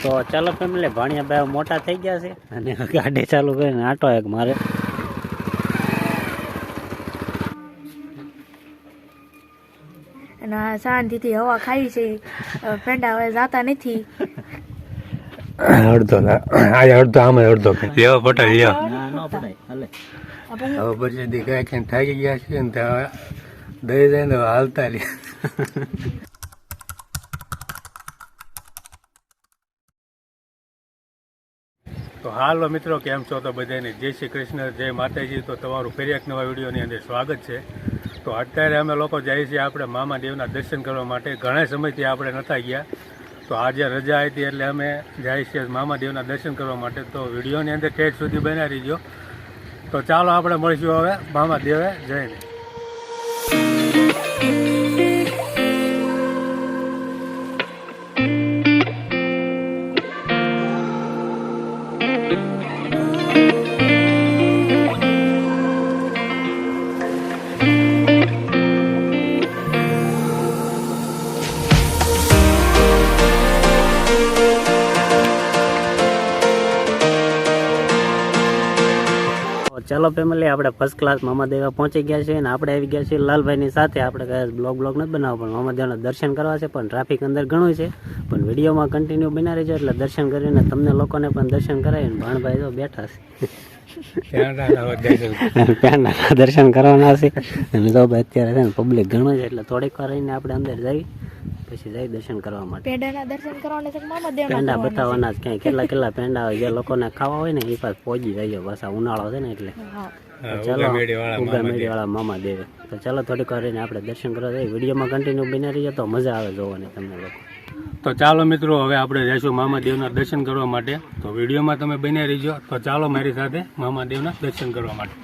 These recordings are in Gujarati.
તો ચાલો ફેમિલી, ભાણિયા ભાઈ મોટા થઈ ગયા છે અને ગાડી ચાલુ કરીને આટો એક મારે. અને શાંતિથી હવા ખાઈ છે. પેંડા હવે જાતા નથી. અડધો અડધો આમ અડધો લેવા પટાઈ લેવા. ના ન પડાય હાલે. હવે પછી ગાય ખાઈને થાકી ગયા છે ને ત્યાં દઈ જાય ને હાલતા લે. તો હાલો મિત્રો, કેમ છો? તો બધાને જય શ્રી કૃષ્ણ, જય માતાજી. તો તમારું ફરી એક નવા વિડીયોની અંદર સ્વાગત છે. તો અત્યારે અમે લોકો જઈએ છીએ આપણે મામાદેવના દર્શન કરવા માટે. ઘણા સમયથી આપણે નહોતા ગયા, તો આજે રજા હતી એટલે અમે જઈએ છીએ મામાદેવના દર્શન કરવા માટે. તો વિડીયોની અંદર ઠેઠ સુધી બનાવી રહીજો. તો ચાલો આપણે મળીશું હવે મામાદેવે જઈને. ચાલો ફેમિલી, આપણે ફર્સ્ટ ક્લાસ મામાદેવા પહોંચી ગયા છીએ અને આપણે આવી ગયા છીએ લાલભાઈની સાથે. આપણે બ્લોગ નથી બનાવવા, પણ મામાદેવના દર્શન કરવા છે. પણ ટ્રાફિક અંદર ઘણું છે, પણ વિડીયોમાં કન્ટિન્યુ બના રહેજો એટલે દર્શન કરીને તમને લોકોને પણ દર્શન કરાવીને ભાણભાઈ તો બેઠા છે પેંડાના દર્શન કરવાના છે. અને તો અત્યારે છે ને પબ્લિક ઘણું છે એટલે થોડીક વાર રહીને આપણે અંદર જઈ પછી જઈ દર્શન કરવા માટે. પેંડાના દર્શન કરવાના છે. મામાદેવ પેંડા બતાવવાના જ ક્યાંય કેટલા પેંડા હોય જે લોકોને ખાવા હોય ને એ પાસ પહોંચી જાય. પાછા ઉનાળો છે ને એટલે. ચાલો ઉગામેડી વાળા મામાદેવ. તો ચાલો થોડીક વાર રહીને આપણે દર્શન કરવા જઈએ. વિડીયોમાં કન્ટિન્યુ બની રહીએ તો મજા આવે જોવાની તમને લોકો. તો ચાલો મિત્રો, હવે આપણે જઈશું મામાદેવના દર્શન કરવા માટે. તો વિડીયોમાં તમે બની રહીજો. તો ચાલો મારી સાથે મામાદેવના દર્શન કરવા માટે.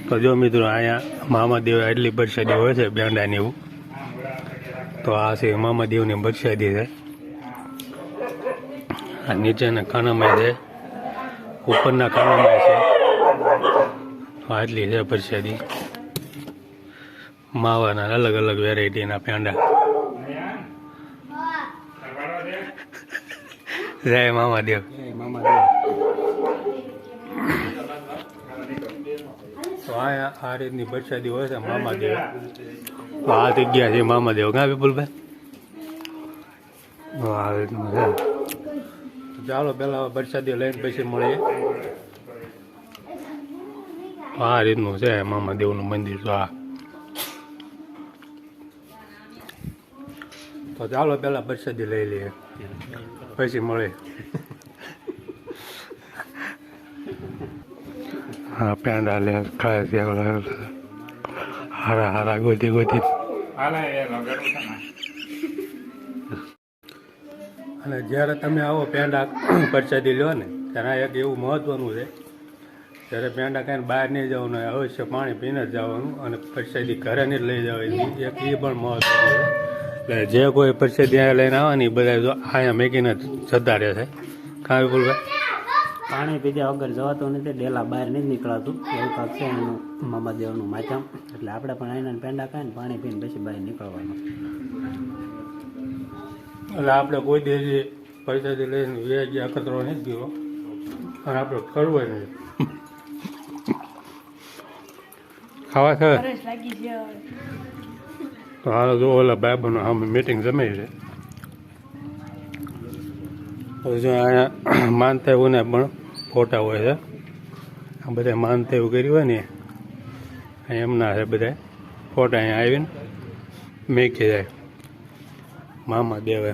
તો જો મિત્રો, અહીંયા મામાદેવ એટલી પ્રસાદી હોય છે પેંડાની એવું. તો આ છે મામાદેવની પ્રસાદી છે. આ નીચેના ખાનામાં છે, ઉપરના ખાનામાં છે. આટલી છે પ્રસાદી. માવાના અલગ અલગ વેરાયટીના પેંડા. જય મામાદેવ. તો આ રીતની પ્રસાદી હોય છે મામાદેવ. તો આ જગ્યા છે મામાદેવ. ક્યાં વિપુલભાઈ? આ રીતનું છે. ચાલો પેલા પ્રસાદી લઈને પછી મળીએ. આ રીતનું છે મામાદેવનું મંદિર. તો ચાલો પેલા પ્રસાદી લઈ લઈએ પછી મળીએ. હા, પેંડા લે ખાય છે. હારા હારા ગોતી અને જ્યારે તમે આવો પેંડા પ્રસાદી લો ને, ત્યારે એક એવું મહત્વનું છે, જ્યારે પેંડા કાંઈ બહાર નહીં જવાનું, અવશ્ય પાણી પીને જ જવાનું અને પ્રસાદી ઘરે નહીં લઈ જવાની. એક એ પણ મહત્વનું છે. એટલે જે કોઈ પ્રસાદી અહીંયા લઈને આવવાની બધા જો અહીંયા મેકીને જતા રહે છે. કાં વિપુલભાઈ? પાણી પીધા વગર જવાતું નથી, ડેલા બહાર નહીં નીકળાતું એવું કાંક છે એનું મામાદેવનું માધ્યમ. એટલે આપણે પણ આઈના પેંડા ખાઈને પાણી પીને પછી બહાર નીકળવાનું. એટલે આપણે કોઈ દેજી પૈસાથી લઈને વ્યાજ અખતરો નથી ગયો અને આપણે કરવો નહીં. ખાવા છે સરસ લાગી છે હવે. તો હાલ જો ઓલા બાબાનું આમ મીટિંગ જમાઈ છે. હવે જો અહીંયા માનતેવને પણ ફોટા હોય છે. આ બધા માનતેવ કર્યું હોય ને એમના છે બધા ફોટા અહીંયા આવીને મેકી જાય. મામા દેવે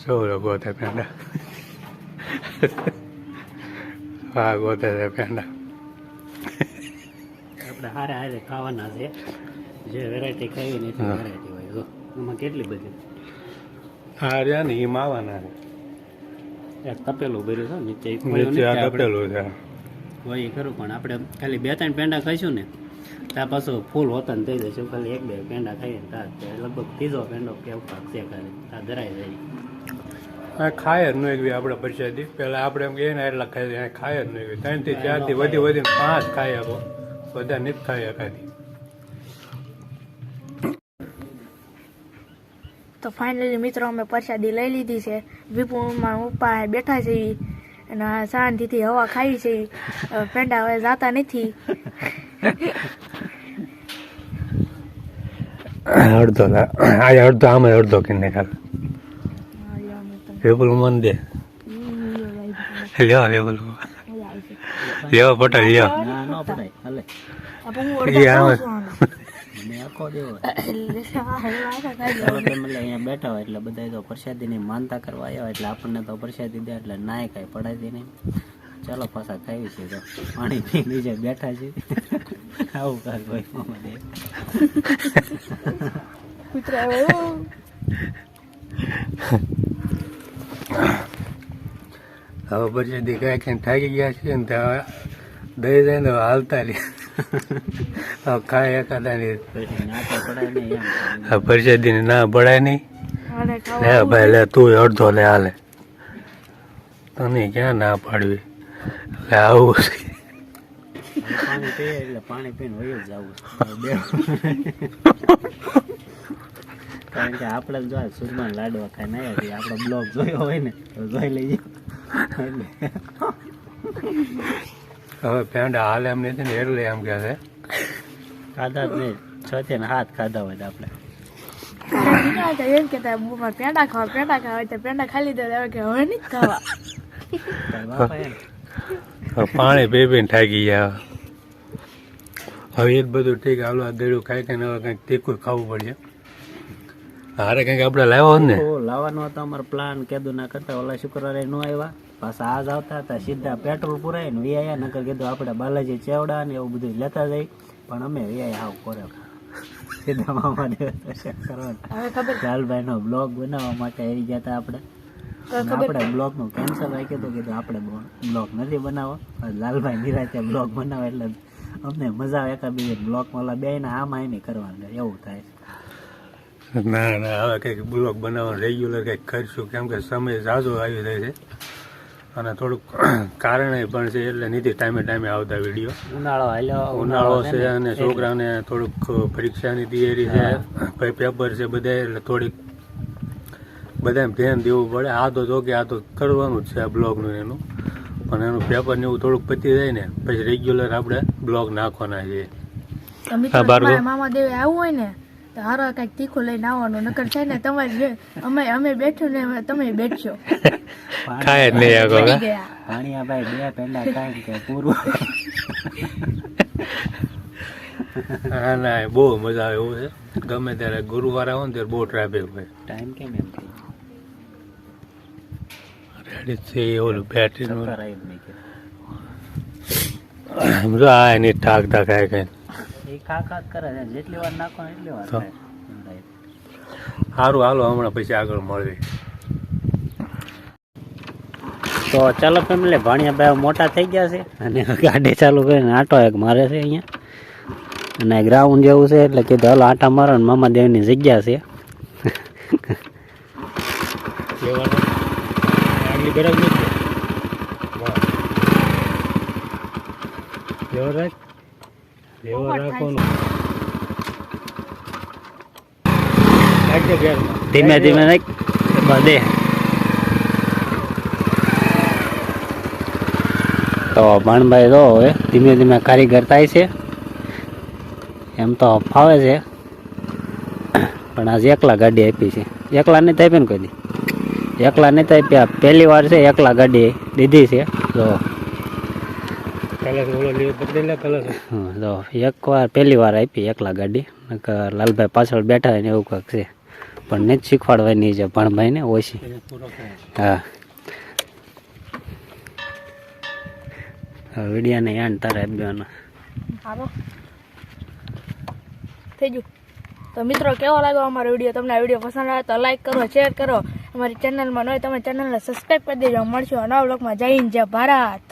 સૌ ગોતે પેંડા. હા ગોતે છે પેંડા. આપણે હારે હારે ખાવાના છે. જે વેરાયટી ખાવી ને એટલી વેરાયટી હોય. જો એમાં કેટલી બધી. હા રહ્યા ને એ માવાના છે. એક તપેલું ભર્યું છે નીચે નીચે આ તપેલું છે. હોય એ ખરું, પણ આપણે ખાલી 2-3 પેંડા ખાઈશું ને ત્યાં પાછું ફૂલ હોતન થઈ જશે. ખાલી 1-2 પેંડા ખાઈએ ને ત્યાં લગભગ ત્રીજો પેંડો કેવું કાંક છે ખાલી ત્યાં ધરાઈ જાય. હા ખાય જ નહીં આપણે પ્રસાદી. પેલા આપણે એમ કહીએ ને એટલા ખાઈ ખાય જ નહીં. 3 થી 4 થી વધીને 5 ખાઈ શકો. બધા નથી ખાઈ એકાદી. તો ફાઇનલી મિત્રો અમે પ્રસાદી લઈ લીધી છે. વિપુલમાં પપ્પા બેઠા છે અને શાંતિથી હવા ખાઈ છે. પેંડા હવે જાતા નથી. અડધો આજે અડધો આમે અડધો કિને ખાલ વેપલ મન દે લ્યો વેપલ લ્યો પટા લ્યો ના ન પડાય હાલે એ આવે મને આખો દેવો. ચાલો ફેમિલી અહીંયા બેઠા હોય એટલે બધા તો પ્રસાદીની માનતા કરવા આવ્યા એટલે આપણને તો પ્રસાદી દે એટલે નાય કાંઈ પડાતી નહીં. ચાલો પાછા ખાવી છે તો પાણી પી બીજે બેઠા છે. આવું કાંક ભાઈ મામા દે. હવે પ્રસાદી કાંઈ ખાઈને થાકી ગયા છે ને ત્યાં દઈ જાય ને હાલતા રે હવે ખાય એકાદા ની પછી ના તો પડાય નહીં એમ. આ પ્રસાદી ને ના પડાય નહીં. અને લે ભાઈ લે તું અડધો લે હાલે તને ક્યાં ના પાડવી. એટલે આવું છે. પાણી પીએ એટલે પાણી પીને વયું જ જવું. કારણ કે આપણે જો સુરમાન લાડવા ખાઈને આવ્યા છીએ. આપણો બ્લોગ જોયો હોય ને તો જોઈ લઈએ. હવે પેંડા હાલે એમ નથી ને એટલે એમ કે છે ખાધા જ નહીં 6 થી 7 ખાધા હોય તો આપણે. એમ કેતા પેંડા ખાવા તો પેંડા ખાલી દે હવે કે હવે નહીં ખાવા. તારા બાપા એમ. હવે પાણી પી પીને થાકી ગયા. હવે એ જ બધું ઠીક હાલો આ દડું ખાઈ ખાઈને હવે કંઈક તીખું ખાવું પડશે. હારે કંઈક આપણે લાવ્યો હોત ને ઓ લાવવાનો હતો અમારો પ્લાન કીધું ના કરતા ઓલા શુક્રવારે ન આવ્યા. પાછા આજ આવતા હતા સીધા પેટ્રોલ પુરાય ને વ્યાયા નકર કીધું આપણે બાલાજી ચેવડા ને એવું બધું લેતા જઈ. પણ અમે વ્યાયા હાવ કોરે સીધા મામા દેવ દર્શન કરવા. હવે ખબર લાલભાઈ નો બ્લોગ બનાવવા માટે આવી ગયા હતા આપણે. અને આપણે બ્લોગ નું કેન્સલ રાખ્યું હતું. કીધું આપણે બ્લોગ નથી બનાવવો. લાલભાઈ નિરાતે બ્લોગ બનાવે એટલે અમને મજા આવે. એકાબીજે બ્લોગ માં બે ને આમાં એમ કરવાનું એવું થાય. ના ના હવે કંઈક બ્લોગ બનાવવાનું રેગ્યુલર કંઈક કરીશું. કેમ કે સમય ઝાઝો આવી જાય છે અને થોડુંક કારણે પણ છે એટલે નથી ટાઈમે ટાઈમે આવતા વિડીયો. ઉનાળો છે અને છોકરાને થોડુંક પરીક્ષાની તૈયારી છે પછી પેપર છે બધા એટલે થોડીક બધાને ધ્યાન દેવું પડે. આ તો જો કે આ તો કરવાનું જ છે આ બ્લોગનું એનું, પણ એનું પેપર ને એવું થોડુંક પતી જાય ને પછી રેગ્યુલર આપણે બ્લોગ નાખવાના છે. મામા દેવે આવવું હોય ને તો હારો કઈક તીખું લઈને આવવાનું. નકર છે ને તમારે અમે બેઠું ને તમે બેઠશો. ખાય જ નહીં આગળ ભાણિયાભાઈ 2 પેંડા ખાય કે પૂરું. હા ના બહુ મજા આવે એવું છે. ગમે ત્યારે ગુરુવાર આવે ને ત્યારે બહુ ટ્રાફિક હોય. ટાઈમ કેમ એમ થઈ રેડી છે ઓલું બેટરીનું ચક્કર આવી જ નહીં કે. જો આ એની ઠાક ઠાક આય કઈ એ ખા ખા જ કરે છે. જેટલી વાર નાખો ને એટલી વાર તો. થાય. સારું હાલો હમણાં પછી આગળ મળવી. તો ચાલો ફેમિલી ભાણિયાભાઈ મોટા થઈ ગયા છે અને ગાડી ચાલુ કરીને આટો એક મારે છે અહીંયા. અને ગ્રાઉન્ડ જેવું છે એટલે કીધું હાલો આટા મારો ને મામા દેવની જગ્યા છે. આગલી બરાબર નથી જેવો રાખ જેવો રાખવાનું રાખજે ગેરમાં. ધીમે ધીમે નાખ બધે. તો ભણભાઈ તો હવે ધીમે ધીમે કારીગર થાય છે. એમ તો ફાવે છે પણ આજે એકલા ગાડી આપી છે. એકલા નથી આપી ને કોઈ દી. એકલા નથી આપી. આ પહેલી વાર છે એકલા ગાડી દીધી છે. તો કલર ઓલો લીધો બદલી લે કલર. તો એકવાર પહેલી વાર આપી એકલા ગાડી. નકર લાલભાઈ પાછળ બેઠા હોય ને એવું કંઈક છે. પણ નથી શીખવાડવાની છે ભણભાઈને ઓછી. પૂરો કરે. હા વિડીયાને એન્ડ તારે આપી દેવાનો. હાલો થઈ ગયું. તો મિત્રો કેવો લાગ્યો અમારો વિડીયો? તમને આ વિડીયો પસંદ આવે તો લાઈક કરો, શેર કરો. અમારી ચેનલમાં ન હોય તમે ચેનલને સબસ્ક્રાઈબ કરી દેજો. મળશું નવા બ્લોગમાં. જય હિન્દ, જય ભારત.